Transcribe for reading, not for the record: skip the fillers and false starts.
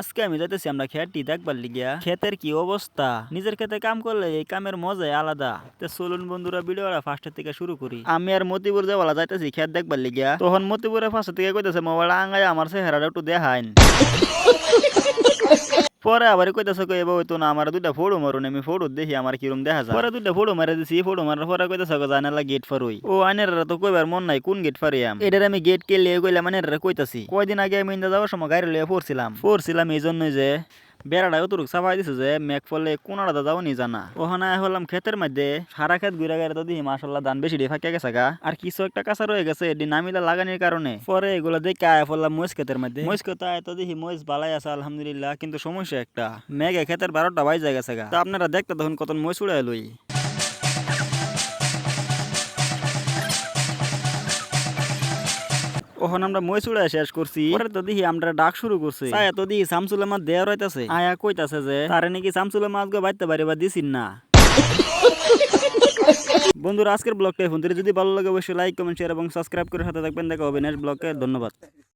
আজকে আমি যাইতেছি আমরা খেতটি দেখবার লিগিয়া। ক্ষেতের কি অবস্থা, নিজের ক্ষেতে কাম করলে এই কামের মজাই আলাদা। তো চলুন বন্ধুরা, ভিডিওটা ফার্স্টের থেকে শুরু করি। আমি আর মতিপুর যাওয়ালা যাইতেছি ক্ষেত দেখবার লিগিয়া। তখন মতিপুরের ফার্স্টের থেকে কইতেছে মোবাইল আঙ্গায় আমার চেহারাটা একটু দেখাইন। পরে আবার কইতাছে কই এবার হইতো না, আমার দুইটা ফটো মারুন, আমি ফটো দেখি আমার কিরম দেখা যায়। পরে দুইটা ফটো মারে দিছি, ফটো মারার পরে কইতাছে জানালা গেট ফারুই। ও আইনের তো কইবার মন নাই কোন গেট ফারিয়াম, এটার আমি গেট কে লিয়ে কইলাম মানে কইতাছি। কয়দিন আগে আমি ইন্দা যাওয়ার সময় গাড়ি লিয়ে পড়ছিলাম এই জন্যই যে বেড়াটা অতটুক চাপাই দিছে যে মেঘ ফলে কোনাড়া যাও নি জানা। ওখানে হলাম ক্ষেতের মধ্যে, সারা ক্ষেত ঘুরে গেলে তো দিই মাসাল্লাহ ধান বেশি দিয়ে ফাঁকে গেছে গা, আর কিছু একটা কাঁচা রয়ে গেছে এটি নামিলা লাগানোর কারণে। পরে এগুলো দেখে আয় ফেললাম মহিষ ক্ষেতের মধ্যে। মহিষ ক্ষেত আয় তো দেখি মহিষ বালাই আছে আলহামদুলিল্লাহ, কিন্তু সমস্যা একটা, মেঘে ক্ষেতের 12টা বাজে গেছে গা। তা আপনারা দেখতে তখন কত মহিষ উড়ে লই। ওখানে আমরা মই চুড়ায় শেষ করছি। পরে তো দেখি আমরা ডাক শুরু করছি। তাই তো দেখি শামসুলের মাছ দেয়া রইতাছে। আয়া কইতাছে যে তারে নাকি শামসুলের মাছ গো বাইতে পারি বা দিছিন না। বন্ধুরা, আজকের ব্লগটা এখন যদি ভালো লাগে অবশ্যই লাইক কমেন্ট শেয়ার এবং সাবস্ক্রাইব করে সাথে থাকবেন। দেখা হবে নেক্সট ব্লগে। ধন্যবাদ।